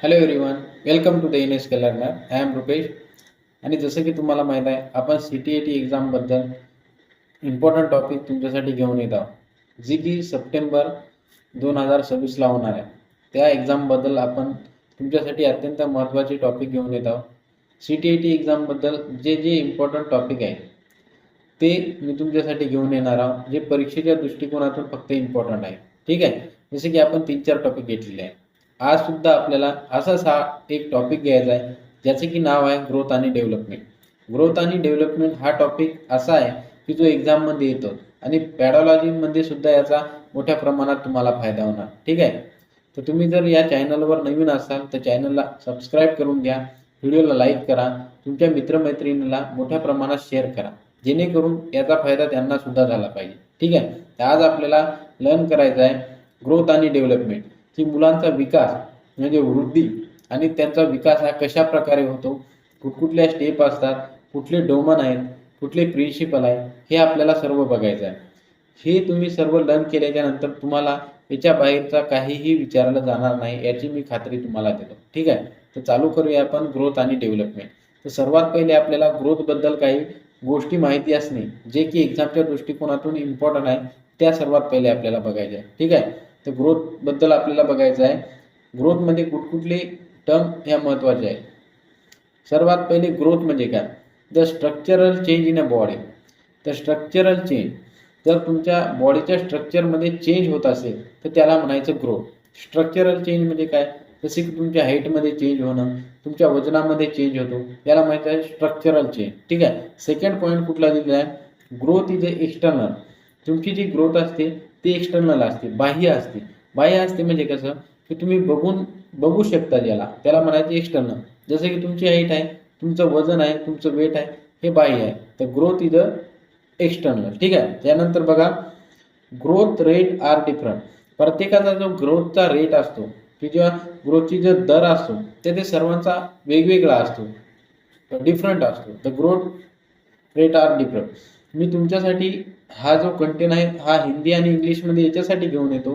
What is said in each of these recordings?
Hello everyone, welcome to the NSK learner. I am Rupesh. आणि जसं की तुम्हाला माहीत आहे, आपण CTET एक्झामबद्दल इम्पॉर्टंट टॉपिक तुमच्यासाठी घेऊन येत आहोत, जी की सप्टेंबर 2026ला होणार आहे. त्या एक्झामबद्दल आपण तुमच्यासाठी अत्यंत महत्त्वाचे टॉपिक घेऊन येत आहोत. CTET एक्झामबद्दल जे जे इम्पॉर्टंट टॉपिक आहे ते मी तुमच्यासाठी घेऊन येणार आहोत, जे परीक्षेच्या दृष्टिकोनातून फक्त इम्पॉर्टंट आहे. ठीक आहे. जसे की आपण 3-4 टॉपिक घेतलेले आहे. आज सुद्धा आपल्याला असाच हा एक टॉपिक घ्यायचा आहे, ज्याचे की नाव आहे ग्रोथ आणि डेव्हलपमेंट. ग्रोथ आणि डेव्हलपमेंट हा टॉपिक असा आहे की जो एक्झाममध्ये येतो आणि पॅडॉलॉजीमध्ये सुद्धा याचा मोठ्या प्रमाणात तुम्हाला फायदा होणार. ठीक आहे. तर तुम्ही जर या चॅनलवर नवीन असाल तर चॅनलला सबस्क्राईब करून घ्या, व्हिडिओला लाईक करा, तुमच्या मित्रमैत्रिणींना मोठ्या प्रमाणात शेअर करा, जेणेकरून याचा फायदा त्यांना सुद्धा झाला पाहिजे. ठीक आहे. तर आज आपल्याला लर्न करायचं आहे ग्रोथ आणि डेव्हलपमेंट, की मुलांचा विकास म्हणजे वृद्धी आणि त्यांचा विकास हा कशा प्रकारे होतो, कुठकुठल्या स्टेप असतात, कुठले डोमन आहेत, कुठले प्रिन्सिपल आहे, हे आपल्याला सर्व बघायचं आहे. हे तुम्ही सर्व लर्न केल्याच्या नंतर तुम्हाला याच्या बाहेरचा काहीही विचारलं जाणार नाही, याची मी खात्री तुम्हाला देतो. ठीक आहे. तर चालू करूया आपण ग्रोथ आणि डेव्हलपमेंट. तर सर्वात पहिले आपल्याला ग्रोथबद्दल काही गोष्टी माहिती असणे, जे की एक्झामच्या दृष्टिकोनातून इम्पॉर्टंट आहे, त्या सर्वात पहिले आपल्याला बघायचे आहे. ठीक आहे. तर ग्रोथबद्दल आपल्याला बघायचं आहे. ग्रोथमध्ये कुठकुठले टर्म ह्या महत्त्वाचे आहेत. सर्वात पहिले ग्रोथ म्हणजे काय? The structural change in a body. तर स्ट्रक्चरल चेंज जर तुमच्या बॉडीच्या स्ट्रक्चरमध्ये चेंज होत असेल तर त्याला म्हणायचं ग्रोथ. स्ट्रक्चरल चेंज म्हणजे काय? जसे की तुमच्या हाईटमध्ये चेंज होणं, तुमच्या वजनामध्ये चेंज होतो, याला माहीत आहे स्ट्रक्चरल चेंज. ठीक आहे. सेकंड पॉईंट कुठला दिलेला आहे? Growth is external. तुमची जी ग्रोथ असते ती एक्सटर्नल असते, बाह्य असते. बाह्य असते म्हणजे कसं, की तुम्ही बघू शकता ज्याला, त्याला म्हणायचे एक्सटर्नल. जसं की तुमची हाईट आहे, तुमचं वजन आहे, तुमचं वेट आहे, हे बाह्य आहे. तर ग्रोथ इज एक्सटर्नल. ठीक आहे. त्यानंतर बघा, ग्रोथ रेट आर डिफरंट. प्रत्येकाचा जो ग्रोथचा रेट असतो, की जेव्हा ग्रोथची जो दर असतो ते सर्वांचा वेगवेगळा असतो, डिफरंट असतो. The growth rate are different. मी तुमच्यासाठी हा जो कंटेंट आहे हा हिंदी आणि इंग्लिशमध्ये याच्यासाठी घेऊन येतो,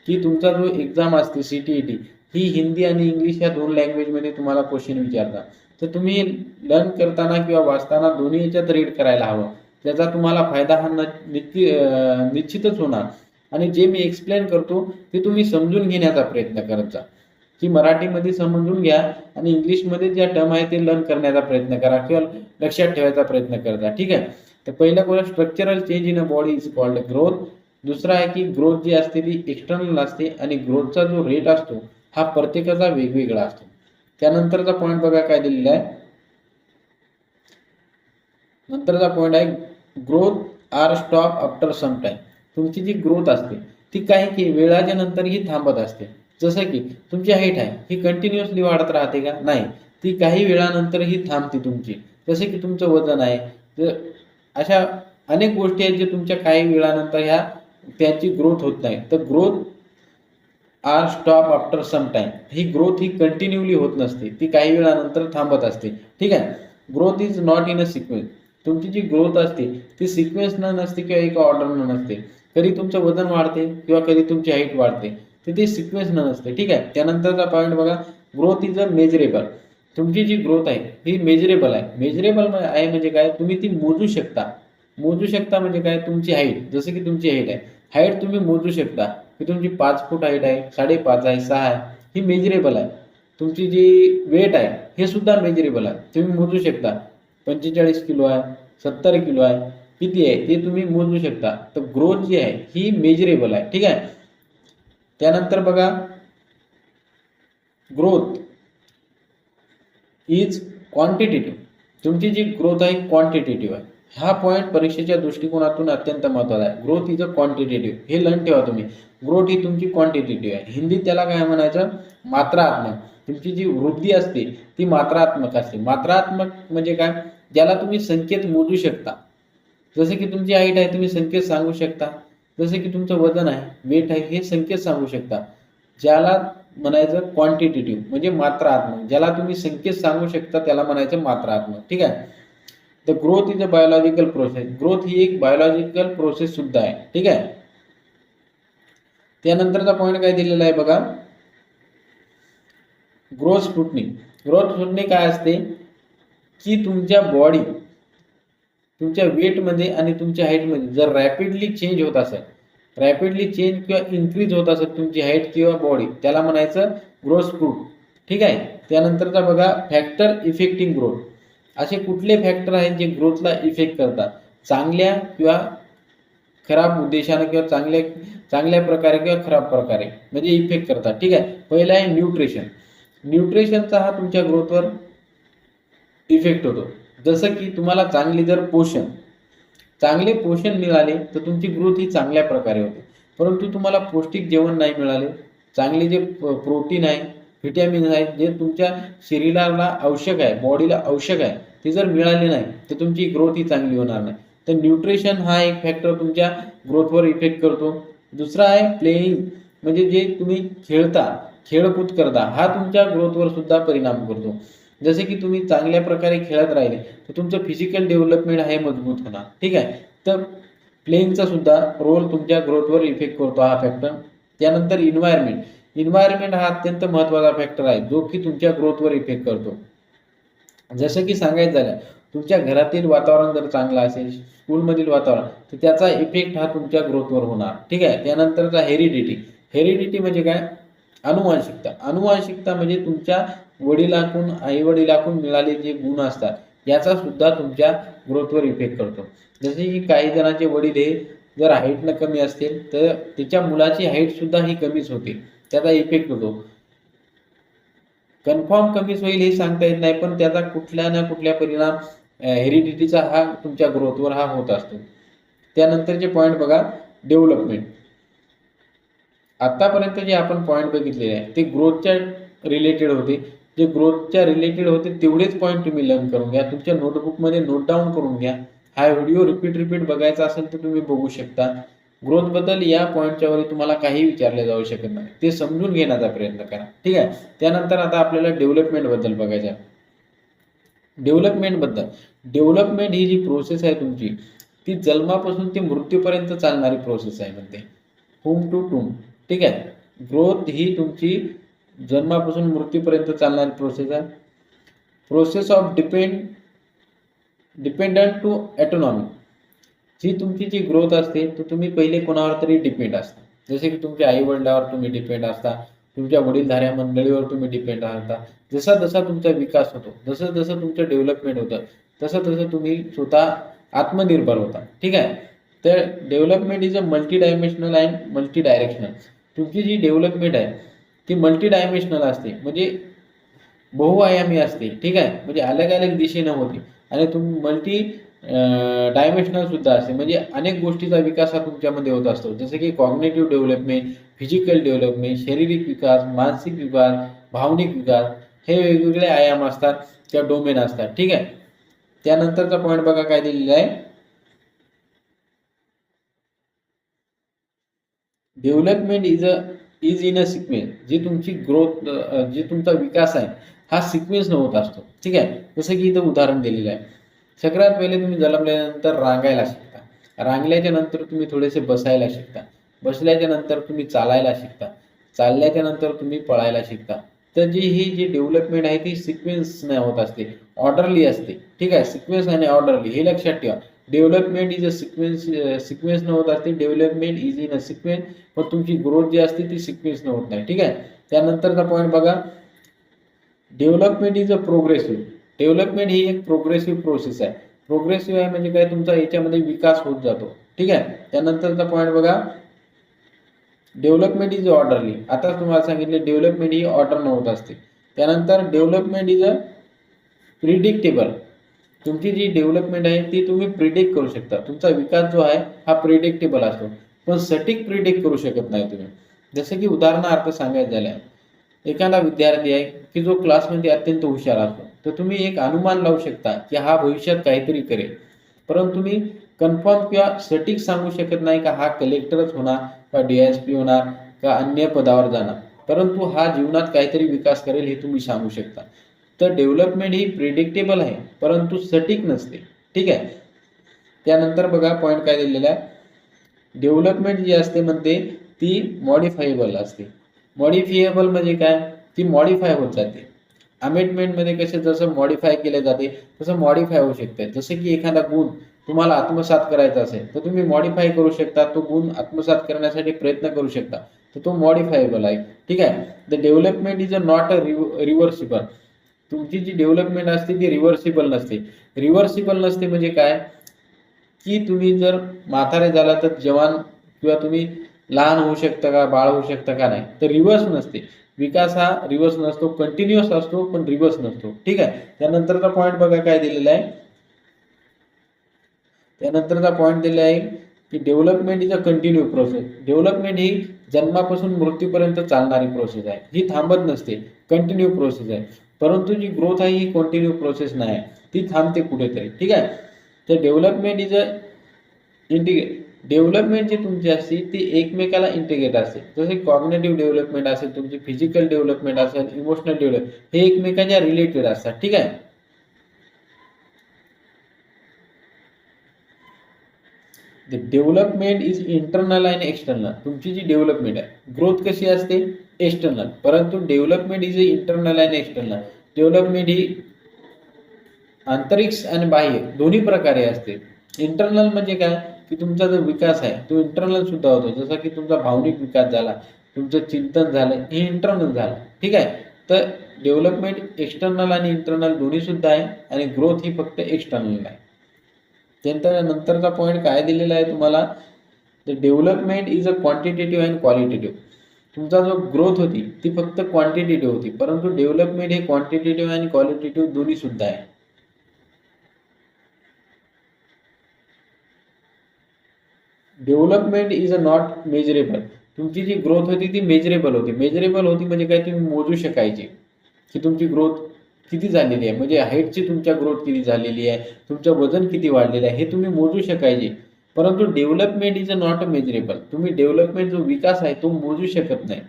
की तुमचा जो एक्झाम असते CTET ही हिंदी आणि इंग्लिश या 2 लँग्वेजमध्ये तुम्हाला क्वेश्चन विचारतात. तर तुम्ही लर्न करताना किंवा वाचताना दोन्ही याच्यात रीड करायला हवं. त्याचा तुम्हाला फायदा हा निश्चितच होणार. आणि जे मी एक्सप्लेन करतो ते तुम्ही समजून घेण्याचा प्रयत्न करत जा, की मराठीमध्ये समजून घ्या आणि इंग्लिशमध्ये ज्या टर्म आहे ते लर्न करण्याचा प्रयत्न करा किंवा लक्षात ठेवायचा प्रयत्न करता. ठीक आहे. तर पहिला गोष्ट structural change in a body is called growth. दुसरा आहे की ग्रोथ जी असते ती एक्सटर्नल असते आणि ग्रोथचा जो रेट असतो हा प्रत्येकाचा वेगवेगळा असतो. त्यानंतरचा पॉईंट बघा काय दिलेला आहे. नंतरचा पॉईंट आहे growth are stop after some time. तुमची जी ग्रोथ असते ती काही की वेळाच्या नंतरही थांबत असते. जसं की तुमची हाईट आहे ही कंटिन्युअसली वाढत राहते का? नाही, ती काही वेळानंतरही थांबते तुमची. जसे की तुमचं वजन आहे, तर अशा अनेक गोष्टी आहेत जे तुमच्या काही वेळानंतर ह्या त्याची ग्रोथ होत नाही. तर growth are stop after some time. ही ग्रोथ ही कंटिन्यूली होत नसते, ती काही वेळानंतर थांबत असते. ठीक आहे. Growth is not in a sequence. तुमची जी ग्रोथ असते ती सिक्वेन्स न नसते किंवा एका ऑर्डरनं नसते. कधी तुमचं वजन वाढते किंवा कधी तुमची हाईट वाढते, तर ते सिक्वेन्स न नसते. ठीक आहे. त्यानंतरचा पॉईंट बघा, ग्रोथ इज अ मेजरेबल. तुमची जी ग्रोथ आहे ही मेजरेबल आहे. मेजरेबल आहे म्हणजे काय? तुम्ही ती मोजू शकता. मोजू शकता म्हणजे काय? तुमची हाईट, जसं की तुमची हाईट आहे, हाईट तुम्ही मोजू शकता की तुमची 5 फूट हाईट आहे, 5.5 आहे, 6 आहे, ही मेजरेबल आहे. तुमची जी वेट आहे हे सुद्धा मेजरेबल आहे, तुम्ही मोजू शकता. 45 किलो आहे, 70 किलो आहे, किती आहे ते तुम्ही मोजू शकता. तर ग्रोथ जी आहे ही मेजरेबल आहे. ठीक आहे. त्यानंतर बघा, ग्रोथ इज क्वांटिटेटिव्ह. तुमची जी ग्रोथ आहे क्वांटिटेटिव्ह आहे. हा पॉईंट परीक्षेच्या दृष्टिकोनातून अत्यंत महत्त्वाचा आहे. ग्रोथ इज अ क्वांटिटेटिव्ह, हे लर्न ठेवा तुम्ही. ग्रोथ ही तुमची क्वांटिटेटिव्ह आहे. हिंदीत त्याला काय म्हणायचं? मात्रात्मक. तुमची जी वृद्धी असते ती मात्रात्मक असते. मात्रात्मक म्हणजे काय? ज्याला तुम्ही संख्येत मोजू शकता. जसे की तुमची हाईट आहे, तुम्ही संख्येत सांगू शकता. जसे की तुमचं वजन आहे, वेट आहे, हे संख्येत सांगू शकता. ज्याला म्हणायचं क्वांटिटेटिव्ह म्हणजे मात्रात्मक. ज्याला तुम्ही संख्येत सांगू शकता त्याला म्हणायचं मात्रात्मक. ठीक आहे. The growth is a biological process. Growth ही एक बायोलॉजिकल प्रोसेस सुद्धा आहे. ठीक आहे. त्यानंतरचा पॉईंट काय दिलेला आहे बघा, ग्रोथ स्क्रुटनी. ग्रोथ स्क्रुटनी काय असते की तुमच्या बॉडी, तुमच्या वेटमध्ये आणि तुमच्या हाईटमध्ये जर रॅपिडली चेंज होत असेल, रॅपिडली चेंज किंवा इन्क्रीज होत असेल तुमची हाईट किंवा बॉडी, त्याला म्हणायचं ग्रोथ स्क्रूट. ठीक आहे. त्यानंतरचा बघा फॅक्टर इफेक्टिंग ग्रोथ. असे कुठले फॅक्टर आहेत जे ग्रोथला इफेक्ट करतात चांगल्या किंवा खराब उद्देशाने किंवा चांगल्या प्रकारे किंवा खराब प्रकारे म्हणजे इफेक्ट करतात. ठीक आहे. पहिला आहे न्यूट्रिशन. न्यूट्रिशनचा हा तुमच्या ग्रोथवर इफेक्ट होतो. जसं की तुम्हाला चांगले पोषण मिळाले तर तुमची ग्रोथ ही चांगल्या प्रकारे होते. परंतु तुम्हाला पौष्टिक जेवण नाही मिळाले, चांगले जे प्रोटीन आहे, व्हिटॅमिन आहे, जे तुमच्या शरीराला आवश्यक आहे, बॉडीला आवश्यक आहे, ते जर मिळाले नाही तर तुमची ग्रोथ ही चांगली होणार नाही. तर न्यूट्रिशन हा एक फॅक्टर तुमच्या ग्रोथवर इफेक्ट करतो. दुसरा आहे प्लेइंग, म्हणजे जे तुम्ही खेळकूद करता, हा तुमच्या ग्रोथवर सुद्धा परिणाम करतो. जसे की तुम्ही चांगल्या प्रकारे खेळत राहिले तर तुमचं फिजिकल डेव्हलपमेंट आहे मजबूत होणार. ठीक आहे. तर प्लेइंगचा सुद्धा रोल तुमच्या ग्रोथवर इफेक्ट करतो हा फॅक्टर. त्यानंतर इन्व्हायरमेंट हा अत्यंत महत्त्वाचा फॅक्टर आहे जो की तुमच्या ग्रोथवर इफेक्ट करतो. जसं की सांगायचं झालं, तुमच्या घरातील वातावरण जर चांगलं असेल, स्कूलमधील वातावरण, तर त्याचा इफेक्ट हा तुमच्या ग्रोथवर होणार. ठीक आहे. त्यानंतरचा हेरिडिटी म्हणजे काय? अनुवांशिकता म्हणजे तुमच्या आईवडिलांकडून मिळाले जे गुण असतात याचा सुद्धा तुमच्या ग्रोथवर इफेक्ट करतो. जसे की काही जणांचे वडील हे जर हाईटनं कमी असतील तर त्याच्या मुलाची हाईट सुद्धा ही कमीच होते, त्याचा इफेक्ट होतो. कन्फर्म कमीच होईल हे सांगता येत नाही, पण त्याचा कुठल्या ना कुठल्या परिणाम हेरिडिटीचा हा तुमच्या ग्रोथवर हा होत असतो. त्यानंतरचे पॉईंट बघा, डेव्हलपमेंट. आतापर्यंत जे आपण पॉईंट बघितलेले आहे ते ग्रोथच्या रिलेटेड होते. जे ग्रोथच्या रिलेटेड होते तेवढेच पॉईंट तुम्ही लर्न करून घ्या, तुमच्या नोटबुकमध्ये नोट डाऊन करून घ्या. हा व्हिडिओ रिपीट बघायचा असेल तर तुम्ही बघू शकता. ग्रोथबद्दल या पॉईंटच्या वरी तुम्हाला काही विचारले जाऊ शकत नाही, ते समजून घेण्याचा प्रयत्न करा. ठीक आहे. त्यानंतर आता आपल्याला डेव्हलपमेंटबद्दल बघायचं आहे. डेव्हलपमेंट ही जी प्रोसेस आहे तुमची, ती जन्मापासून ते मृत्यूपर्यंत चालणारी प्रोसेस आहे म्हणते, टूम टू टूम. ठीक आहे. ग्रोथ ही तुमची जन्मापासून मृत्यूपर्यंत चालणारी प्रोसेस आहे. Process of dependent to autonomy. जी तुमची जी ग्रोथ असते तर तुम्ही पहिले कोणावर तरी डिपेंड असता. जसे की तुमच्या आई वडिलांवर तुम्ही डिपेंड असता, तुमच्या वडीलधाऱ्या मंडळीवर तुम्ही डिपेंड असता. जसा जसा तुमचा विकास होतो, जसं जसं तुमचं डेव्हलपमेंट होतं, तसं तसं तुम्ही स्वतः आत्मनिर्भर होता. ठीक आहे. तर development is a multi dimensional and multi directional. तुमची जी डेव्हलपमेंट आहे ती मल्टी डायमेन्शनल असते, म्हणजे बहुआयामी असते. ठीक आहे. म्हणजे अलग अलग दिशेनं होते. आणि तुम्ही मल्टी डायमेन्शनल सुद्धा असते, म्हणजे अनेक गोष्टीचा विकास हा तुमच्यामध्ये होत असतो. जसं की कॉग्निटिव्ह डेव्हलपमेंट, फिजिकल डेव्हलपमेंट, शारीरिक विकास, मानसिक विकास, भावनिक विकास, हे वेगवेगळे आयाम असतात, त्या डोमेन असतात. ठीक आहे. त्यानंतरचा पॉईंट बघा काय दिलेला आहे, development is in a sequence. जी तुमची ग्रोथ, जी तुमचा विकास आहे हा सिक्वेन्स न होत असतो. ठीक आहे. जसं की इथं उदाहरण दिलेलं आहे. सगळ्यात पहिले तुम्ही जन्मल्यानंतर रांगायला शिकता, रांगल्याच्या नंतर तुम्ही थोडेसे बसायला शिकता, बसल्याच्या नंतर तुम्ही चालायला शिकता, चालल्याच्या नंतर तुम्ही पळायला शिकता. तर ही जी डेव्हलपमेंट आहे ती सिक्वेन्स नाही होत असते, ऑर्डरली असते. ठीक आहे. सिक्वेन्स आणि ऑर्डरली हे लक्षात ठेवा. डेव्हलपमेंट इज अ सिक्वेन्स न होत असते, development is in a sequence. पण तुमची ग्रोथ जी असते ती सिक्वेन्स न होत नाही. ठीक आहे. त्यानंतरचा पॉईंट बघा, development is a progressive. Development ही एक प्रोग्रेसिव्ह प्रोसेस आहे. प्रोग्रेसिव्ह आहे म्हणजे काय, तुमचा याच्यामध्ये विकास होत जातो. ठीक आहे. त्यानंतरचा पॉईंट बघा, डेव्हलपमेंट इज ऑर्डरली. आता तुम्हाला सांगितले डेव्हलपमेंट ही ऑर्डर न होत असते. त्यानंतर डेव्हलपमेंट इज अ प्रिडिक्टेबल. तुमची जी डेव्हलपमेंट आहे ती तुम्ही प्रिडिक्ट करू शकता. तुमचा विकास जो आहे हा प्रिडिक्टेबल असतो, पण सटीक प्रिडिक्ट करू शकत नाही तुम्ही. जसं की उदाहरणार्थ सांगायचं झालं, एखादा विद्यार्थी आहे की जो क्लासमध्ये अत्यंत हुशार असतो, तर तुम्ही एक अनुमान लावू शकता की हा भविष्यात काहीतरी करेल, परंतु तुम्ही कन्फर्म किंवा सटीक सांगू शकत नाही का हा कलेक्टरच होणार, का DSP होणार, का अन्य पदावर जाणार. परंतु हा जीवनात काहीतरी विकास करेल हे तुम्ही सांगू शकता. तर डेव्हलपमेंट ही प्रिडिक्टेबल आहे परंतु सटीक नसते. ठीक आहे. त्यानंतर बघा पॉईंट काय दिलेला आहे, डेव्हलपमेंट जी असते म्हणते ती मॉडिफायबल असते. मॉडिफायबल म्हणजे काय, ती मॉडिफाय होत जाते. अमेंडमेंटमध्ये कसे जसं मॉडिफाय केले जाते तसं मॉडिफाय होऊ शकते. जसं की एखादा गुण तुम्हाला आत्मसात करायचा असेल तर तुम्ही मॉडिफाय करू शकता, तो गुण आत्मसात करण्यासाठी प्रयत्न करू शकता, तर तो मॉडिफायबल आहे. ठीक आहे. The development is a not a reversible. तुमची जी डेव्हलपमेंट असते ती रिव्हर्सिबल नसते. रिव्हर्सिबल नसते म्हणजे काय, की तुम्ही जर म्हातारे झाला तर जवान किंवा तुम्ही लहान होऊ शकता का, बाळ होऊ शकता का, नाही तर रिव्हर्स नसते. विकास हा रिव्हर्स नसतो, कंटिन्युअस असतो पण रिव्हर्स नसतो. ठीक आहे. त्यानंतरचा पॉईंट बघा काय दिलेला आहे. त्यानंतरचा पॉईंट दिलेला आहे की development is a continue process. Development ही जन्मापासून मृत्यूपर्यंत चालणारी प्रोसेस आहे. ही थांबत नसते, कंटिन्यू प्रोसेस आहे. परंतु जी ग्रोथ आहे ही कंटिन्यू प्रोसेस नाही आहे, ती थांबते कुठेतरी. ठीक आहे. तर डेव्हलपमेंट इज अ डेव्हलपमेंट जी तुमची असते ती एकमेकाला इंटिग्रेट असते. जसे कॉग्निटिव्ह डेव्हलपमेंट असेल, तुमची फिजिकल डेव्हलपमेंट असेल, इमोशनल डेव्हलपमेंट, हे एकमेकांच्या रिलेटेड असतात. ठीक आहे. द डेव्हलपमेंट इज इंटरनल आणि एक्सटर्नल. तुमची जी डेव्हलपमेंट आहे, ग्रोथ कशी असते एक्सटर्नल, परंतु डेव्हलपमेंट इज इंटरनल आणि एक्सटर्नल. डेव्हलपमेंट ही आंतरिक आणि बाह्य दोन्ही प्रकारे असते. इंटरनल म्हणजे काय, की तुमचा जो विकास आहे तो इंटरनल सुद्धा होतो. जसा की तुमचा भावनिक विकास झाला, तुमचं चिंतन झालं, हे इंटरनल झालं. ठीक आहे. तर डेव्हलपमेंट एक्सटर्नल आणि इंटरनल दोन्ही सुद्धा आहे आणि ग्रोथ ही फक्त एक्सटर्नल आहे. त्यानंतर नंतरचा पॉईंट काय दिलेला आहे तुम्हाला, the development is a quantitative and qualitative. तुमचा जो ग्रोथ होती ती फक्त क्वांटिटेटिव्ह होती, परंतु डेव्हलपमेंट हे क्वांटिटेटिव्ह आणि क्वालिटेटिव्ह दोन्ही सुद्धा आहे. Development is a not measurable. तुमची जी ग्रोथ होती ती मेजरेबल होती. मेजरेबल होती म्हणजे काय, तुम्ही मोजू शकायची की तुमची ग्रोथ किती झालेली आहे, म्हणजे हाईटची तुमच्या ग्रोथ किती झालेली आहे, तुमचं वजन किती वाढलेलं आहे, हे तुम्ही मोजू शकायचे. परंतु development is a not measurable. तुम्ही डेव्हलपमेंट जो विकास आहे तो मोजू शकत नाही.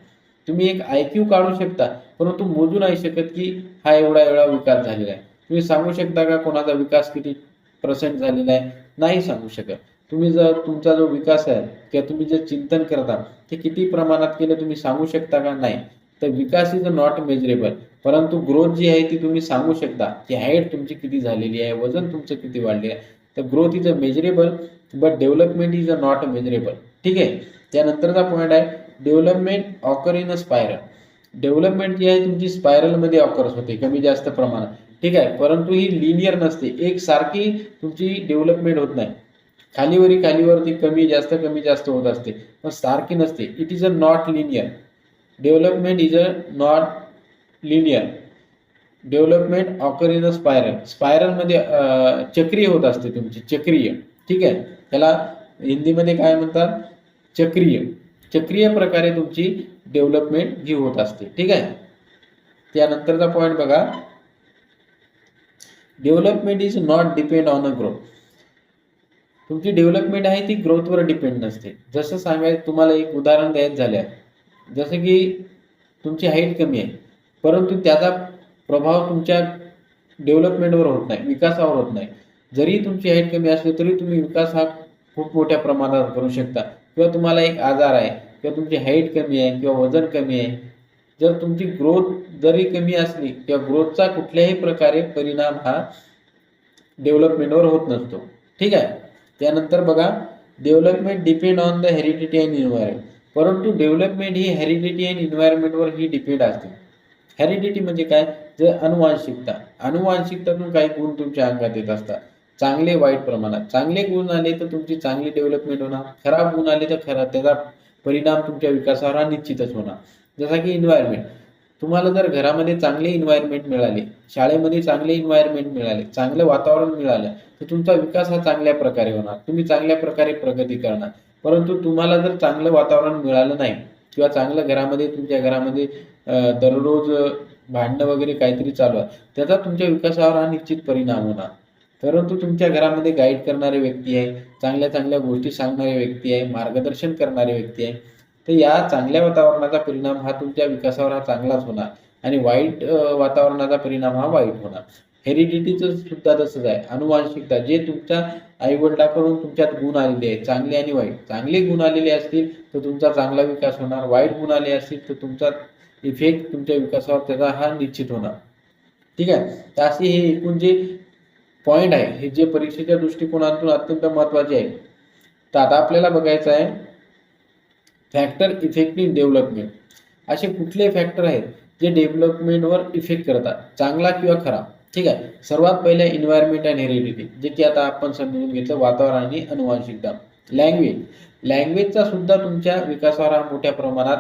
तुम्ही एक IQ काढू शकता, परंतु मोजू नाही शकत की हा एवढा एवढा विकास झालेला आहे. तुम्ही सांगू शकता का कोणाचा विकास किती % झालेला आहे, नाही सांगू शकत. तुम्ही जर तुमचा जो विकास आहे किंवा तुम्ही जे चिंतन करता ते किती प्रमाणात केलं तुम्ही सांगू शकता का, नाही. तर विकास इज अ नॉट मेजरेबल. परंतु ग्रोथ जी आहे ती तुम्ही सांगू शकता की हाईट तुमची किती झालेली आहे, वजन तुमचं किती वाढले आहे. तर growth is a measurable but development is a not measurable. ठीक आहे. त्यानंतरचा पॉईंट आहे development occur in a spiral. Development जी आहे तुमची स्पायरलमध्ये ऑकर्स होते कमी जास्त प्रमाणात. ठीक आहे. परंतु ही लिनियर नसते, एक सारखी तुमची डेव्हलपमेंट होत नाही. खालीवरती कमी जास्त होत असते, पण सारखी नसते. It is a not linear. Development is a not linear. Development occur in a spiral. स्पायरलमध्ये चक्रीय होत असते तुमची, चक्रीय. ठीक आहे. त्याला हिंदीमध्ये काय म्हणतात, चक्रीय. चक्रीय प्रकारे तुमची डेव्हलपमेंट ही होत असते. ठीक आहे. त्यानंतरचा पॉईंट बघा, development is not depend on a growth. तुमची डेव्हलपमेंट आहे ती ग्रोथवर डिपेंड नसते. जसं सांगायचं तुम्हाला एक उदाहरण द्यायचं झालं, जसं की तुमची हाईट कमी आहे, परंतु त्याचा प्रभाव तुमच्या डेव्हलपमेंटवर होत नाही, विकासावर होत नाही. जरी तुमची हाईट कमी असली तरी तुम्ही विकास हा खूप मोठ्या प्रमाणात करू शकता. किंवा तुम्हाला एक आजार आहे किंवा तुमची हाईट कमी आहे किंवा वजन कमी आहे, जर तुमची ग्रोथ जरी कमी असली किंवा ग्रोथचा कुठल्याही प्रकारे परिणाम हा डेव्हलपमेंटवर होत नसतो. ठीक आहे. त्यानंतर बघा, development depend on the heredity and environment. परंतु डेव्हलपमेंट ही हेरिडिटी अँड एन्व्हायरमेंटवर ही डिपेंड असते. हेरिडिटी म्हणजे काय, जर अनुवांशिकता. अनुवांशिकतातून काही गुण तुमच्या अंगात येत असतात, चांगले वाईट प्रमाणात. चांगले गुण आले तर तुमची चांगली डेव्हलपमेंट होणार, खराब गुण आले तर त्याचा परिणाम तुमच्या विकासावर हा निश्चितच होणार. जसा की एन्व्हायरमेंट, तुम्हाला जर घरामध्ये चांगले एन्व्हायरमेंट मिळाले, शाळेमध्ये चांगले एन्व्हायरमेंट मिळाले, चांगलं वातावरण मिळालं, तर तुमचा विकास हा चांगल्या प्रकारे होणार, तुम्ही चांगल्या प्रकारे प्रगती करणार. परंतु तुम्हाला जर चांगलं वातावरण मिळालं नाही किंवा चांगलं घरामध्ये तुमच्या घरामध्ये दररोज भांडणं वगैरे काहीतरी चालू आहे, त्याचा तुमच्या विकासावर हा निश्चित परिणाम होणार. परंतु तुमच्या घरामध्ये गाईड करणारे व्यक्ती आहे, चांगल्या चांगल्या गोष्टी सांगणारे व्यक्ती आहे, मार्गदर्शन करणारे व्यक्ती आहे, तर या चांगल्या वातावरणाचा परिणाम हा तुमच्या विकासावर हा चांगलाच होणार आणि वाईट वातावरणाचा परिणाम हा वाईट होणार. हेरिडिटीचं सुद्धा तसंच आहे, अनुवांशिकता. जे तुमच्या आईवडिलांकडून तुमच्यात गुण आलेले आहेत, चांगले आणि वाईट. चांगले गुण आलेले असतील तर तुमचा चांगला विकास होणार, वाईट गुण आले असतील तर तुमचा इफेक्ट तुमच्या विकासावर त्याचा हा निश्चित होणार. ठीक आहे. तर असे हे एकूण जे पॉईंट आहे हे जे परीक्षेच्या दृष्टिकोनातून अत्यंत महत्त्वाचे आहे. तर आता आपल्याला बघायचं आहे फॅक्टर इफेक्टिव्ह डेव्हलपमेंट. असे कुठले फॅक्टर आहेत जे डेव्हलपमेंटवर इफेक्ट करतात, चांगला किंवा खराब. ठीक आहे. सर्वात पहिले एन्व्हायरमेंट अँड हेरिडिटी, जे की आता आपण समजून घेतलं, वातावरण आणि अनुवांशिकता. लँग्वेजचा सुद्धा तुमच्या विकासावर हा मोठ्या प्रमाणात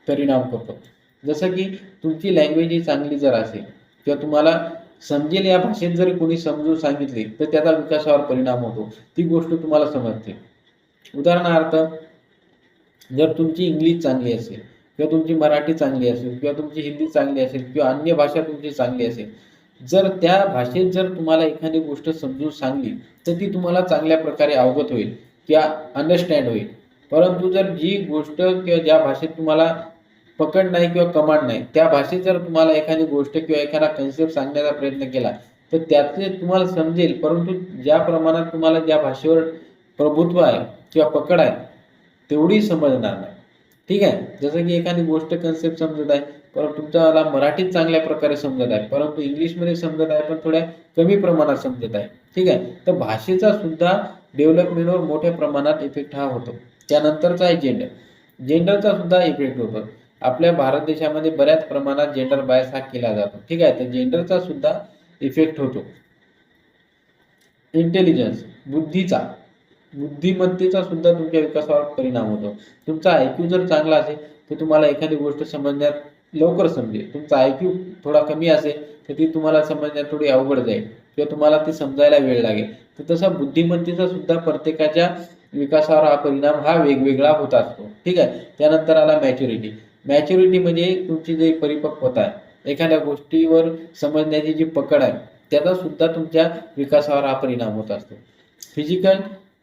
परिणाम करतो. जसं की तुमची लँग्वेज ही चांगली जर असेल किंवा तुम्हाला समजेल या भाषेत जरी कोणी समजून सांगितले तर त्याचा विकासावर परिणाम होतो, ती गोष्ट तुम्हाला समजते. उदाहरणार्थ, जर तुमची इंग्लिश चांगली असेल किंवा तुमची मराठी चांगली असेल किंवा तुमची हिंदी चांगली असेल किंवा अन्य भाषा तुमची चांगली असेल, जर त्या भाषेत जर तुम्हाला एखादी गोष्ट समजून सांगली तर ती तुम्हाला चांगल्या प्रकारे अवगत होईल किंवा अंडरस्टँड होईल. परंतु जर जी गोष्ट किंवा ज्या भाषेत तुम्हाला पकड नाही किंवा कमांड नाही, त्या भाषेत जर तुम्हाला एखादी गोष्ट किंवा एखादा कन्सेप्ट सांगण्याचा प्रयत्न केला तर त्याचे तुम्हाला समजेल, परंतु ज्या प्रमाणात तुम्हाला ज्या भाषेवर प्रभुत्व आहे किंवा पकड आहे तेवढी समजणार नाही. ठीक आहे. जसं की एखादी गोष्ट कन्सेप्ट समजत आहे परंतु तुमच्याला मराठीत चांगल्या प्रकारे समजत आहे, परंतु इंग्लिशमध्ये समजत आहे पण थोड्या कमी प्रमाणात समजत आहे. ठीक आहे. तर भाषेचा सुद्धा डेव्हलपमेंटवर मोठ्या प्रमाणात इफेक्ट हा होतो. त्यानंतरचा आहे जेंडरचा सुद्धा इफेक्ट होतो. आपल्या भारत देशामध्ये बऱ्याच प्रमाणात जेंडर बायस हा केला जातो. ठीक आहे. तर जेंडरचा सुद्धा इफेक्ट होतो. इंटेलिजन्स, बुद्धिमत्तेचा सुद्धा तुमच्या विकासावर परिणाम होतो. तुमचा आयक्यू जर चांगला असेल तर तुम्हाला एखादी गोष्ट समजण्यात लवकर समजेल. तुमचा आयक्यू थोडा कमी असेल तर ती तुम्हाला समजण्यात थोडी अवघड जाईल किंवा तुम्हाला ती समजायला वेळ लागेल. तर तसा बुद्धिमत्तेचा सुद्धा प्रत्येकाच्या विकासावर हा परिणाम हा वेगवेगळा होत असतो. ठीक आहे. त्यानंतर आला मॅच्युरिटी म्हणजे तुमची जी परिपक्वता आहे, एखाद्या गोष्टीवर समजण्याची जी पकड आहे त्याचा सुद्धा तुमच्या विकासावर हा परिणाम होत असतो. फिजिकल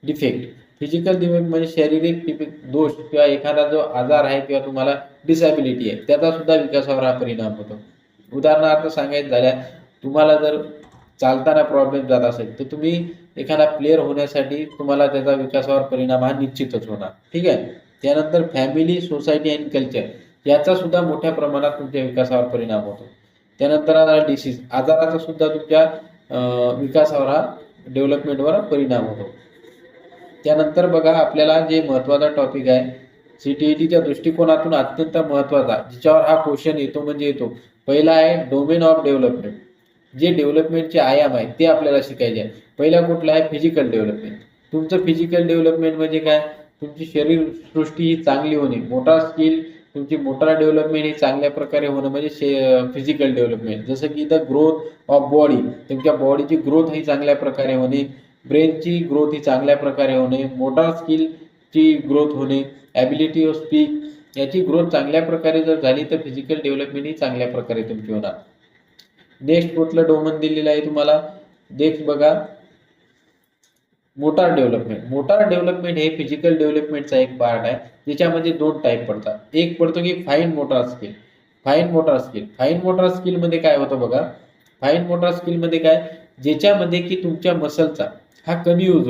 डिफेक्ट म्हणजे शारीरिक दोष किंवा एखादा जो आजार आहे किंवा तुम्हाला डिसॅबिलिटी आहे त्याचा सुद्धा विकासावर हा परिणाम होतो. उदाहरणार्थ सांगायचं झाल्या, तुम्हाला जर चालताना प्रॉब्लेम जात असेल तर तुम्ही एखादा प्लेयर होण्यासाठी तुम्हाला त्याचा विकासावर परिणाम हा निश्चितच होणार. ठीक आहे. त्यानंतर फॅमिली, सोसायटी आणि कल्चर याचा सुद्धा मोठ्या प्रमाणात तुमच्या विकासावर परिणाम होतो. त्यानंतर आता डिसीज, आजाराचा सुद्धा तुमच्या विकासावर हा डेव्हलपमेंटवर परिणाम होतो. त्यानंतर बघा, आपल्याला जे महत्त्वाचा टॉपिक आहे CTETच्या दृष्टिकोनातून अत्यंत महत्त्वाचा, जिच्यावर हा क्वेश्चन येतो पहिला आहे डोमेन ऑफ डेव्हलपमेंट. जे डेव्हलपमेंटचे आयाम आहेत ते आपल्याला शिकायचे आहे. पहिला कुठला आहे? Physical development. तुमचं फिजिकल डेव्हलपमेंट म्हणजे काय? तुमची शरीर सृष्टी ही चांगली होणे, मोटार स्किल, तुमची मोटार डेव्हलपमेंट ही चांगल्या प्रकारे होणं म्हणजे फिजिकल डेव्हलपमेंट. जसं की द ग्रोथ ऑफ बॉडी, तुमच्या बॉडीची ग्रोथ ही चांगल्या प्रकारे होणे, ब्रेनची ग्रोथ ही चांगल्या प्रकारे होणे, मोटार स्किलची ग्रोथ होणे, ॲबिलिटी ऑफ स्पीक याची ग्रोथ चांगल्या प्रकारे जर झाली तर फिजिकल डेव्हलपमेंट ही चांगल्या प्रकारे तुमची होणार. नेक्स्ट कुठलं डोमेन दिलेलं आहे तुम्हाला? नेक्स्ट बघा, मोटार डेव्हलपमेंट हे फिजिकल डेव्हलपमेंटचा एक पार्ट आहे, ज्याच्यामध्ये दोन टाईप पडतात. एक पडतो की फाईन मोटार स्किल मध्ये काय होतं बघा, फाईन मोटार स्किल मध्ये काय, ज्याच्यामध्ये की तुमच्या मसलचा हा कमी यूज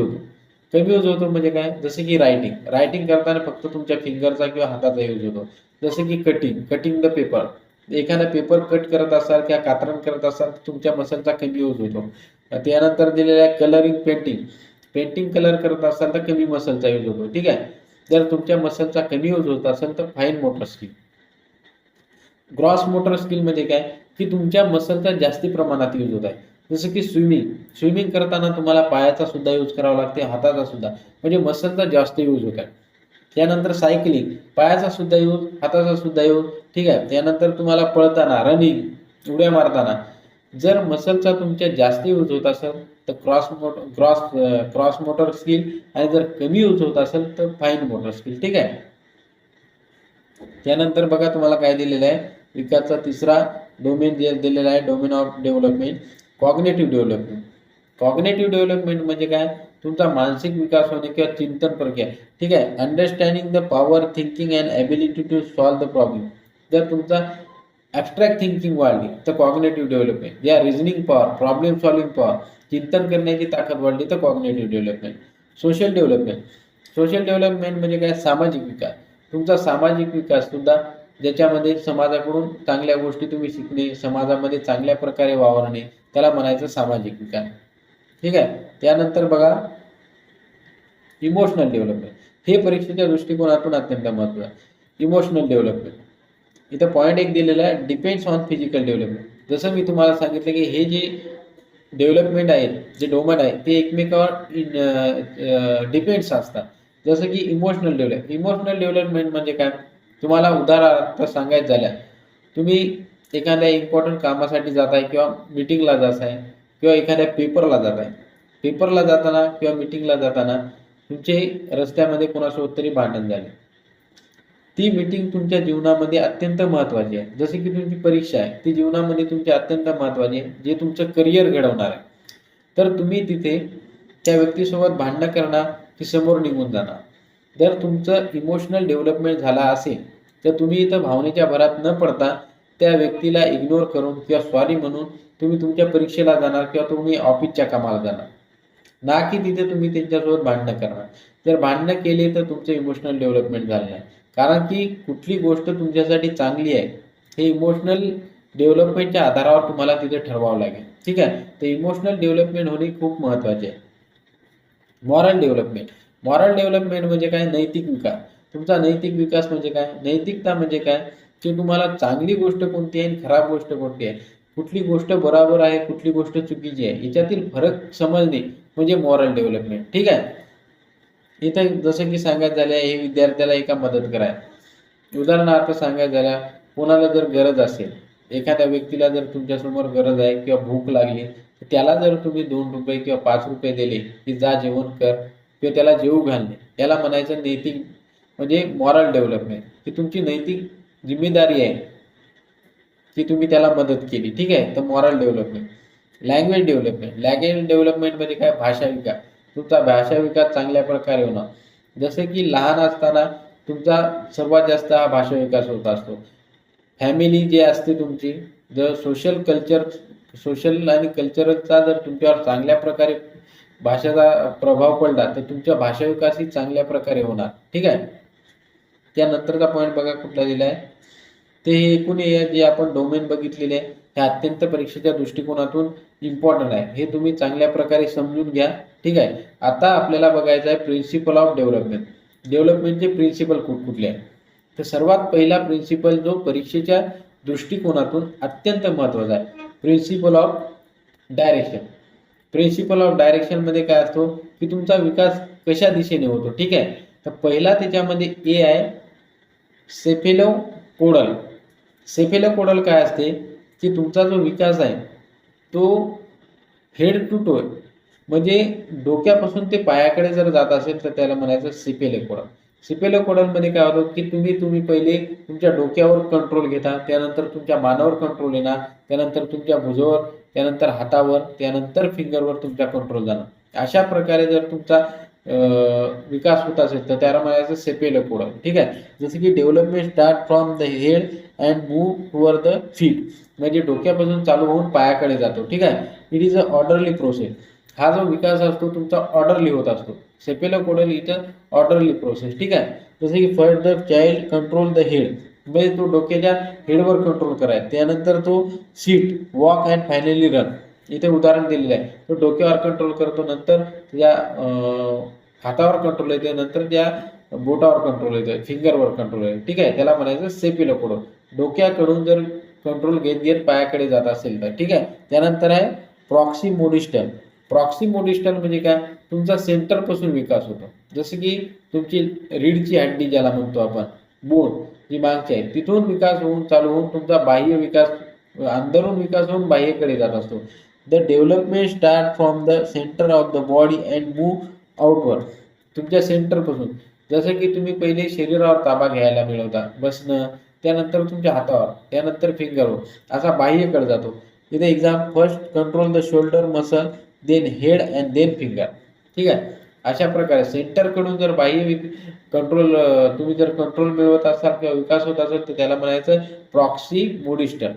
होतो म्हणजे काय, जसं की रायटिंग करताना फक्त तुमच्या फिंगरचा किंवा हाताचा यूज होतो. जसं की कटिंग द पेपर, एखादा पेपर कट करत असाल किंवा कात्रण करत असाल तर तुमच्या मसलचा कमी यूज होतो. त्यानंतर दिलेलं आहे कलरिंग, पेंटिंग कलर करत असाल तर कमी मसलचा यूज होतो. ठीक आहे. जर तुमच्या मसलचा कमी यूज होत असेल तर fine motor skill. Gross motor skill म्हणजे काय, की तुमच्या मसलचा जास्ती प्रमाणात यूज होत आहे. जसं की स्विमिंग करताना तुम्हाला पायाचा सुद्धा यूज करावा लागते, हाताचा सुद्धा, म्हणजे मसलचा जास्त यूज होत आहे. त्यानंतर सायकलिंग, पायाचा सुद्धा यूज, हाताचा सुद्धा यूज. ठीक आहे. त्यानंतर तुम्हाला पळताना, रनिंग, उड्या मारताना जर मसलचा तुमच्या जास्त यूज होत असेल तर क्रॉस मोटर स्किल, आणि जर कमी यूज होत असेल तर फाईन मोटर स्किल. ठीक आहे. त्यानंतर बघा तुम्हाला काय दिलेलं आहे, विकासचा तिसरा डोमेन दिलेला आहे, domain of development, cognitive development म्हणजे काय, तुमचा मानसिक विकास होणे किंवा चिंतन प्रक्रिया. ठीक आहे. Understanding the power, thinking and ability to solve the problem. जर तुमचा ॲब्स्ट्रॅक्ट थिंकिंग वाढली तर कॉग्निटिव्ह डेव्हलपमेंट, या reasoning power, problem solving power, चिंतन करण्याची ताकद वाढली तर कॉग्निटिव्ह डेव्हलपमेंट. सोशल डेव्हलपमेंट म्हणजे काय, सामाजिक विकास. तुमचा सामाजिक विकास सुद्धा ज्याच्यामध्ये समाजाकडून चांगल्या गोष्टी तुम्ही शिकणे, समाजामध्ये चांगल्या प्रकारे वावरणे, त्याला म्हणायचं सामाजिक विकास. ठीक आहे. त्यानंतर बघा इमोशनल डेव्हलपमेंट. हे परीक्षेच्या दृष्टिकोनातून अत्यंत महत्त्वाचं आहे. इमोशनल डेव्हलपमेंट इथं पॉईंट एक दिलेला आहे, डिपेंड्स ऑन फिजिकल डेव्हलपमेंट. जसं मी तुम्हाला सांगितलं की हे जे डेव्हलपमेंट आहेत, जे डोमेन आहे ते एकमेकावर डिपेंड्स असतात. जसं की इमोशनल डेव्हलपमेंट म्हणजे काय, तुम्हाला उदाहरणार्थ सांगायचं झालं, तुम्ही एखाद्या इम्पॉर्टंट कामासाठी जात आहे किंवा मीटिंगला जात आहे किंवा एखाद्या पेपरला जात आहे. पेपरला जाताना किंवा मीटिंगला जाताना तुमचे रस्त्यामध्ये कोणासोबत तरी भांडण झाले. ती मीटिंग तुमच्या जीवनामध्ये अत्यंत महत्त्वाची आहे. जसे की तुमची परीक्षा आहे, ती जीवनामध्ये तुमची अत्यंत महत्त्वाची आहे, जे तुमचं करिअर घडवणार आहे. तर तुम्ही तिथे त्या व्यक्तीसोबत भांडणं करणार की समोर निघून जाणार. जर तुमचं इमोशनल डेव्हलपमेंट झाला असेल तर तुम्ही इथं भावनेच्या भरात न पडता त्या व्यक्तीला इग्नोर करून किंवा सॉरी म्हणून तुम्ही तुमच्या परीक्षेला जाणार किंवा तुम्ही ऑफिसच्या कामाला जाणार, ना की तिथे तुम्ही त्यांच्यासोबत भांडणं करणार. जर भांडणं केली तर तुमचं इमोशनल डेव्हलपमेंट झालं नाही. कारण की कुठली गोष्ट तुमच्यासाठी चांगली आहे हे इमोशनल डेव्हलपमेंटच्या आधारावर तुम्हाला तिथे ठरवावं लागेल. ठीक आहे. तर इमोशनल डेव्हलपमेंट होणे खूप महत्त्वाचे आहे. मॉरल डेव्हलपमेंट म्हणजे काय, नैतिक विकास. तुमचा नैतिक विकास म्हणजे काय, नैतिकता म्हणजे काय, की तुम्हाला चांगली गोष्ट कोणती आहे आणि खराब गोष्ट कोणती आहे, कुठली गोष्ट बरोबर आहे, कुठली गोष्ट चुकीची आहे, याच्यातील फरक समजणे म्हणजे मॉरल डेव्हलपमेंट. ठीक आहे. इथं जसं की सांगायचं झालं, हे विद्यार्थ्याला एका मदत कराय, उदाहरणार्थ सांगायचं झालं, कोणाला जर गरज असेल, एखाद्या व्यक्तीला जर तुमच्यासमोर गरज आहे किंवा भूक लागली, तर त्याला जर तुम्ही 2 रुपये किंवा 5 रुपये दिले की जा जेवण कर किंवा त्याला जेवू घालणे, याला म्हणायचं नैतिक म्हणजे मॉरल डेव्हलपमेंट. ही तुमची नैतिक जिम्मेदारी आहे की तुम्ही त्याला मदत केली. ठीक आहे. तर मॉरल डेव्हलपमेंट. लँग्वेज डेव्हलपमेंट म्हणजे काय, भाषा विकास. तुमचा भाषा विकास चांगल्या प्रकारे होणार. जसे की लहान असताना तुमचा सर्वात जास्त हा भाषा विकास होत असतो. फॅमिली जी असते तुमची, जर सोशल आणि कल्चरचा जर तुमच्यावर चांगल्या प्रकारे भाषेचा प्रभाव पडला तर तुमचा भाषा विकास ही चांगल्या प्रकारे होणार. ठीक आहे. त्यानंतरचा पॉईंट बघा कुठला दिला आहे, ते एकूण जे आपण डोमेन बघितलेले आहे हे अत्यंत परीक्षेच्या दृष्टिकोनातून इम्पॉर्टंट आहे. हे तुम्ही चांगल्या प्रकारे समजून घ्या. ठीक आहे. आता आपल्याला बघायचं आहे प्रिन्सिपल ऑफ डेव्हलपमेंट. डेव्हलपमेंटचे प्रिन्सिपल कुठले आहे. तर सर्वात पहिला प्रिन्सिपल जो परीक्षेच्या दृष्टिकोनातून अत्यंत महत्त्वाचा आहे, principle of direction. Principle of डायरेक्शनमध्ये काय असतो की तुमचा विकास कशा दिशेने होतो. ठीक आहे. तर पहिला त्याच्यामध्ये ए आहे, सेफेलोपोडल. सेफेलोपोडल काय असते की तुमचा जो विकास आहे तो हेड टू टो म्हणजे डोक्यापासून ते पायाकडे जर जात असेल तर त्याला म्हणायचं सेफेलोपोडल. सेफेलोपोडलमध्ये काय होतं की तुम्ही पहिले तुमच्या डोक्यावर कंट्रोल घेता, त्यानंतर तुमच्या मानावर कंट्रोल येणार, त्यानंतर तुमच्या भुजावर, त्यानंतर हातावर, त्यानंतर फिंगरवर तुमचा कंट्रोल जाणार. अशा प्रकारे जर तुमचा विकास होत असेल तर त्याला म्हणायचं सेफेलोपोडल. ठीक आहे. जसं की development start from the head and move toward the feet, म्हणजे डोक्यापासून चालू होऊन पायाकडे जातो. ठीक आहे. It is a orderly process. हा जो विकास असतो तुमचा ऑर्डरली होत असतो. सेफेलोपोडल इथं ऑर्डरली प्रोसेस. ठीक आहे. जसं की first the child control the head, म्हणजे तो डोक्याच्या हेडवर कंट्रोल करायचा, त्यानंतर तो seat, walk and finally run. इथे उदाहरण दिलेलं आहे. तो डोक्यावर कंट्रोल करतो, नंतर त्या हातावर कंट्रोल येते, नंतर त्या बोटावर कंट्रोल येतो, फिंगरवर कंट्रोल येतो. ठीक आहे. त्याला म्हणायचं सेफेलोपोडल. डोक्याकडून जर कंट्रोल घेत घेत पायाकडे जात असेल तर. ठीक आहे. त्यानंतर आहे प्रॉक्सिमोडिस्टल. प्रॉक्सिमोडिस्टल म्हणजे काय, तुमचा सेंटरपासून विकास होतो. जसं की तुमची रीढची हड्डी ज्याला म्हणतो आपण, बोन जी मागची आहे, तिथून विकास होऊन चालू होऊन तुमचा बाह्य विकास, अंदरून विकास होऊन बाह्यकडे जात असतो. The development start from the centre of the body and move outward. तुमच्या सेंटरपासून, जसं की तुम्ही पहिले शरीरावर ताबा घ्यायला मिळवता, बसणं, त्यानंतर तुमच्या हातावर, त्यानंतर फिंगरवर, असा बाह्यकडे जातो. इथे exam, first control the shoulder muscle, then head and then finger. ठीक आहे. अशा प्रकारे सेंटरकडून जर बाह्य कंट्रोल तुम्ही जर कंट्रोल मिळवत असाल किंवा विकास होत असेल तर त्याला म्हणायचं प्रॉक्सिमोडिस्टल.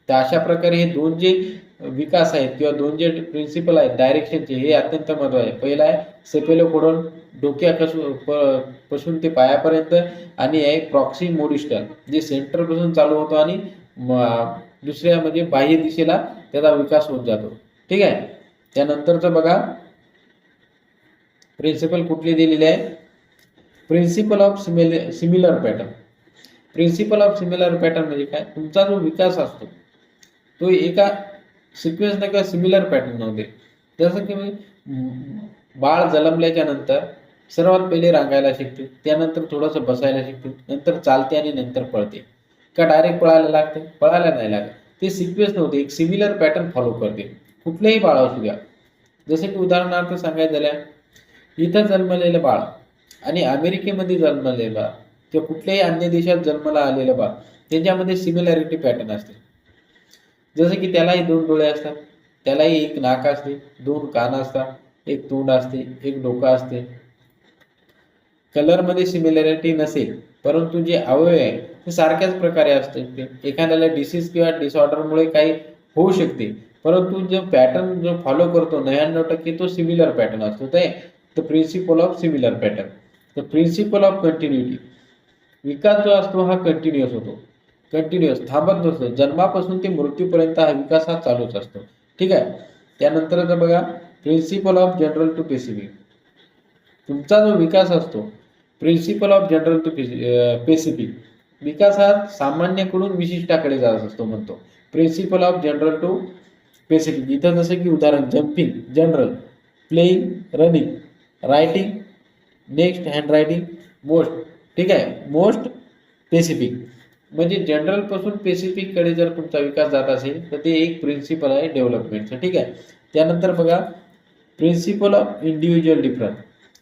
तर अशा प्रकारे हे दोन जे विकास आहेत किंवा दोन जे प्रिन्सिपल आहेत डायरेक्शनचे, हे अत्यंत महत्त्वाचे आहे. पहिला आहे सेफेलोपोडल, पासून ते पायापर्यंत, आणि एक प्रॉक्सी मोडिस्टल जे सेंटरपासून चालू होतो आणि दुसऱ्या म्हणजे बाह्य दिशेला त्याचा विकास होत जातो. ठीक आहे. त्यानंतरचं बघा प्रिन्सिपल कुठली दिलेली आहे, principle of similar pattern. Principle of similar pattern म्हणजे काय, तुमचा जो विकास असतो तो एका सिक्वेन्स किंवा सिमिलर पॅटर्न मध्ये. जसं की बाळ जन्मल्याच्या नंतर सर्वात पहिले रांगायला शिकते, त्यानंतर थोडंसं बसायला शिकते, नंतर चालते आणि नंतर पळते. का डायरेक्ट पळायला लागते? पळायला नाही लागत. ते सिक्वेन्स नव्हते, एक सिमिलर पॅटर्न फॉलो करते. कुठलेही बाळ असू द्या. जसे की उदाहरणार्थ सांगायचं झालं, इथं जन्मलेलं बाळ आणि अमेरिकेमध्ये जन्मलेलं बाळ किंवा कुठल्याही अन्य देशात जन्माला आलेलं बाळ, त्यांच्यामध्ये सिमिलॅरिटी पॅटर्न असते. जसं की त्यालाही 2 डोळे असतात, त्यालाही एक नाक असते, 2 कान असतात, एक तोंड असते, एक डोकं असते. कलरमध्ये सिमिलॅरिटी नसेल, परंतु जे अवयव आहे ते सारख्याच प्रकारे असते. एखाद्याला डिसीज किंवा डिसऑर्डरमुळे काही होऊ शकते, परंतु जो पॅटर्न जो फॉलो करतो 99% तो सिमिलर पॅटर्न असतो. ते the principle of similar pattern. The principle of continuity. विकास जो असतो हा कंटिन्युअस होतो, कंटिन्युअस थांबत नसतो. जन्मापासून ते मृत्यूपर्यंत हा विकास हा चालूच असतो. ठीक आहे. त्यानंतर बघा principle of general to specific. तुमचा जो विकास असतो, principle of general to specific, विकास हा सामान्यकडून विशिष्टाकडे जात असतो म्हणतो. Principle of general to specific. इथं जसं की उदाहरण jumping general, playing running, writing next, handwriting most. ठीक आहे. मोस्ट स्पेसिफिक म्हणजे जनरल पासून स्पेसिफिक कडे जर तुमचा विकास जात असेल तर ते एक प्रिन्सिपल आहे डेव्हलपमेंटचं. ठीक आहे. त्यानंतर बघा principle of individual difference.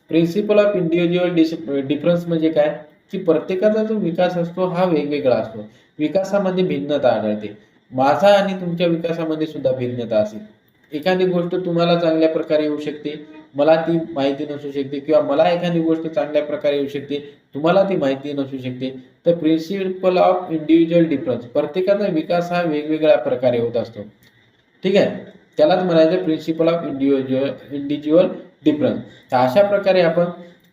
Principle of individual difference म्हणजे काय, की प्रत्येकाचा जो विकास असतो हा वेगवेगळा असतो. विकासामध्ये भिन्नता आढळते. माझा आणि तुमच्या विकासामध्ये सुद्धा भिन्नता असेल. एखादी गोष्ट तुम्हाला चांगल्या प्रकारे येऊ शकते, मला ती माहिती नसू शकते, किंवा मला एखादी गोष्ट चांगल्या प्रकारे येऊ शकते, तुम्हाला ती माहिती नसू शकते. तर प्रिन्सिपल ऑफ इंडिव्हिज्युअल डिफरन्स, प्रत्येकाचा विकास हा वेगवेगळ्या प्रकारे होत असतो. ठीक आहे. त्यालाच म्हणायचं प्रिन्सिपल ऑफ इंडिव्हिज्युअल डिफरन्स. तर अशा प्रकारे आपण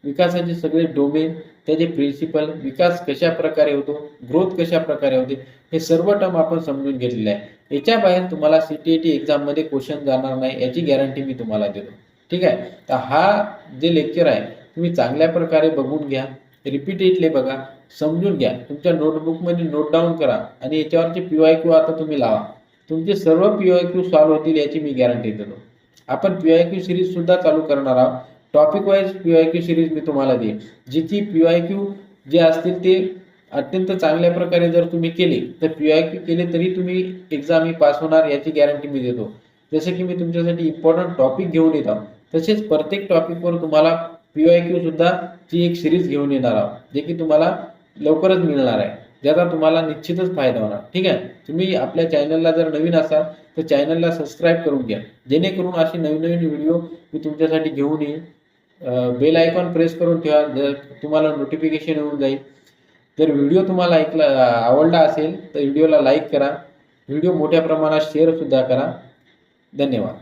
विकासाचे सगळे डोमेन, त्याचे प्रिन्सिपल, विकास कशा प्रकारे होतो, ग्रोथ कशा प्रकारे होते, हे सर्व टर्म आपण समजून घेतलेले आहे. याच्या बाहेर तुम्हाला CTET एक्झाममध्ये क्वेश्चन जाणार नाही याची गॅरंटी मी तुम्हाला देतो. ठीक आहे. तर हा जे लेक्चर आहे तुम्ही चांगल्या प्रकारे बघून घ्या, रिपीटेडली बघा, समजून घ्या, तुमच्या नोटबुकमध्ये नोट डाऊन करा आणि याच्यावरचे PYQ आता तुम्ही लावा. तुमचे सर्व PYQ सॉल्व्ह होतील याची मी गॅरंटी देतो. आपण PYQ सिरीज सुद्धा चालू करणार आहोत. टॉपिक वाईज PYQ सिरीज मी तुम्हाला देईन, जिची PYQ जे असतील ते अत्यंत चांगल्या प्रकारे जर तुम्ही केले तर PYQ केले तरी तुम्ही एक्झाम ही पास होणार याची गॅरंटी मी देतो. जसं की मी तुमच्यासाठी इम्पॉर्टंट टॉपिक घेऊन येतो, तसेच प्रत्येक टॉपिकवर तुम्हाला PYQ सुद्धा ची एक सिरीज घेऊन येणार आहोत, जे की तुम्हाला लवकरच मिळणार आहे, ज्याचा तुम्हाला निश्चितच फायदा होणार. ठीक आहे. तुम्ही आपल्या चॅनलला जर नवीन असाल तर चॅनलला सबस्क्राईब करून घ्या, जेणेकरून अशी नवीन नवीन व्हिडिओ मी तुमच्यासाठी घेऊन येईन. बेल आयकॉन प्रेस करून ठेवा, जर तुम्हाला नोटिफिकेशन येऊन जाईल. जर व्हिडिओ तुम्हाला आवडला असेल तर व्हिडिओला लाईक करा, व्हिडिओ मोठ्या प्रमाणात शेअर सुद्धा करा. धन्यवाद.